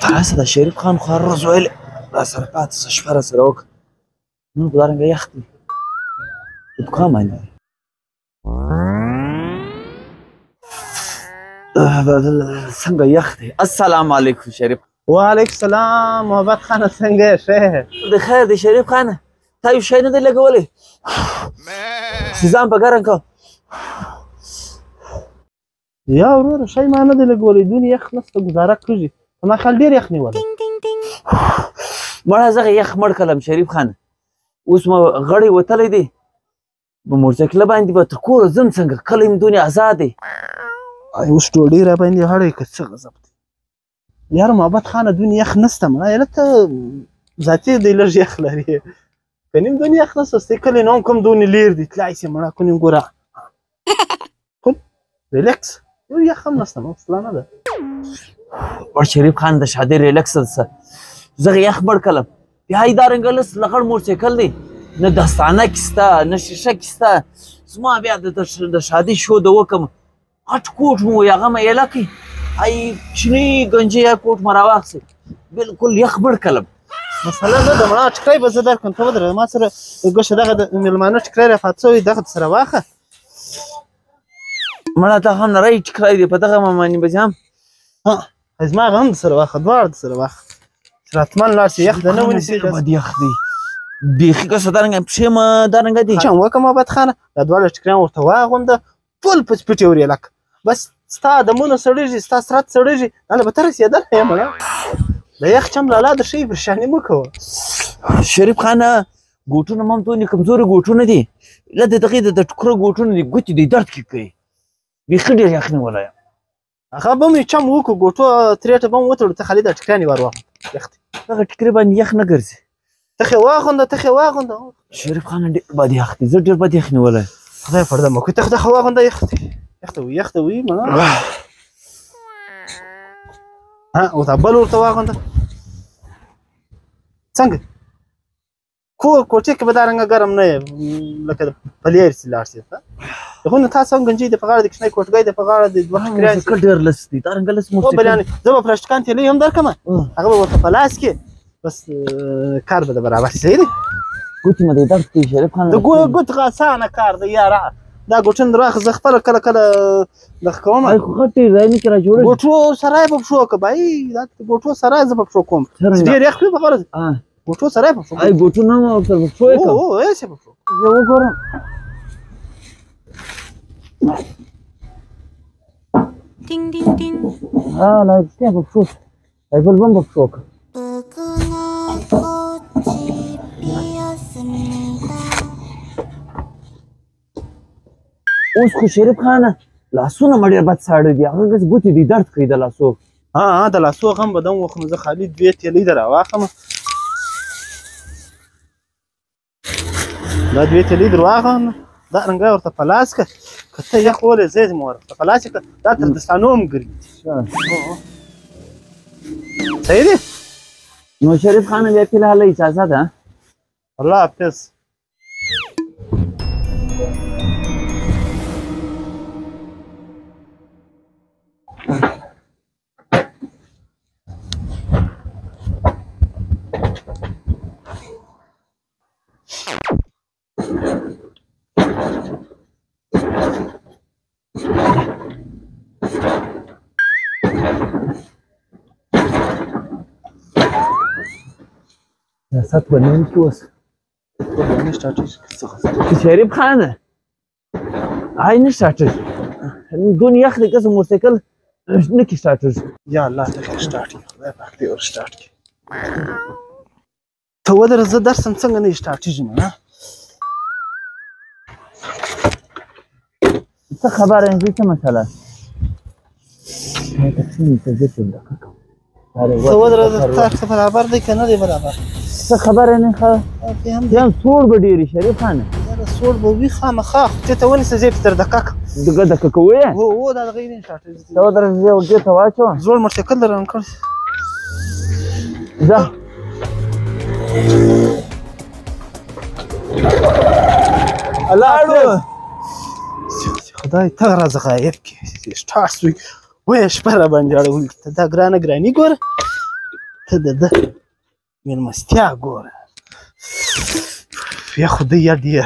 خلاص دا شریف خان خو هر ورځ ویل راسره پاتې شه شپه راسره وکړه نن خو دارنګه یخ دی په دوکان باندې څنګه یخ دی السلام علیکم شریف وعلیکم السلام محبت خانه څنګه یې ښه د خیر دی شریف خانه تا یو شی نه دی لګولی چې ځان په ګرم کړه یا وروره شی ما نه دی لګولی دون یخ نسته ګزاره کېږي په ما خیال ډېر یخ نیولی مړه زه یخ مړ کړم شریف خانه اوس مو غړی وتلی دی په موټرسایکله باندې به تر کوره ځم څنګه کلی م دونې ازاد دی اوس ډوډۍ را باندې هړی که څه غضب دی یار محبت خانه دون یخ نسته مړه یاره ته ذاتي دی لږ یخ لري که نیم دون یخ نسته ستی کلی نه هم کوم دونې لیر دی تلای سي مړه کنیم ګوره کن ریلکس یو یخ هم نسته مسله نه ده اور شریف خان د شادۍ ریلکس ده زه یخ مړ کړم بیا یې دارنګه لس لغړ موټرسایکل دی نه دستانه کسته نه شیشه کسته زما بیا د شادۍ شو د وکم غټ کوټ مو وی هغه مې ایله کړي ای شنې ګنجې یا کوټ مې راواخیستې بلکل یخ مړ کړم مسله نه ده مړه ټکری به زه درکړم ته ودرېږه ما سره ګوشه دغه د مېلمانه ټکری رافات شوی دغه درسره واخه مړه تا هم نری ټکری دی په دغه باندې به ځم زما هغه هم درسره واخه دواړه درسره واخه چې راتمن لاړ شي یخ د نه ونیسي بد یخ دی بیخي که څه دارنګه پښې مې دارنګه دي چم وکړه محبت خانه دا دواړه ټکریان ورته واغونده ټول پچ پچ یې ورېلک بس ستا دمونه سړېږي ستا سرعت سړېږي دا له به ته رسېدلی یم مړه د یخ چم لالا د ښې پریشاني مه کوه شریف خانه ګوټونه مې هم دونې کمزوري ګوټونه دي له د دغې د ټوکره ګوټونه دي ګوتې دې درد کې کوي بیخي ډېر یخ نیولی یم هغه به مې چم وکړو ګوټو ترېټه به م وتړو ته خالي دا ټکریان یې ور واغونده یخ دی دغه ټکرې باندې یخ نه ګرځي تخې واغونده تخې واغونده شریف خانه ډېر بد یخ دی زه ډېر بد یخ نیولی خدای پرده مه کوي تخه واغونده یخ دی یخ ته وي مړه ها اوس بل ورته واغونده څنګه کوټې کې به دارنګه ګرم نه یې لکه پلیر سي لاړ سي خو نه تاسو هم ګنجۍ د په غاړه د کښنۍ کوټګۍ د په غاړه د دوه ټکریان موټرسایکل ډېر لس دی دارنګه لس موټرسایکل زه به پلاسټیکان تیلی هم درکړم هغه به ورته په لاس کې بس کار به د برابر شي صحیح دی ګوتې مې دې درد کوي شریف خان د ګوت اسانه کار دی یاره دا ګوټونه دراخه زه خپله کله کله دغه کوم خو غټې ځایونه کې را جوړوي ګوټو سرای به پښو که بهی دا ګوټو سرای زه په پښو کوم ډېر یخ وي په خبره ګوټو سرای په پښو ای ګوټونه هم ورسره په پښو یې کړم او هسې په پښو زه وګورم Ding ding ding. لا رښتیا په پښو بایبل به هم په پښو کړم اوس خو شریف خانه لاسونه مې ډېر بد ساړه دي هغه ګوتې دې درد کوي د لاسو د لاسو غم به دم وخورم زه خالي دوې تیلۍ در راواخلم دا دوې تیلۍ در واخلم دا رنګه ورته په لاس که که ته یخ ولې زه یې ورته په لاس یې که دا تر دستانو هم ګرځي صحیح دی نو شریف خانه بیا فلحال اجازه ده الله حافظ ساعت به نیم کې اوس نه سټارټېږي شریف خانه هاي نه سټارټېږي دون یخ دی که څه موټرسایکل نه کې سټارټېږي یا الله ته سټارټ کړي خدای پاک دې ور سټارټ کړي ته ودرې زه درسم څنګه نه سټارټېږي مړه څه خبره یې څه مسله تقسیم ته زه څه ته ودرې تا څه برابر دی که نه دی برابر څه خبره نه ښه بیا هم سوړ به ډېرې شریف خانه یاره سوړ به وي خامخا خو ته ونیسه زه یې تر دقه کړم دقه کوې هو دا دغه یې نه سټارټېږي ته ودرې زه یې دې ته واچوم زوړ موټرسایکل در رنګ کړی ځه لاړو خدای ته راځه غایب کړي سټارټ شوي وایه شپه را باندې اړولې ته دا ګرانه ګراني ګوره ته د ده مېلمستیا ګوره یا خدای یا ډېر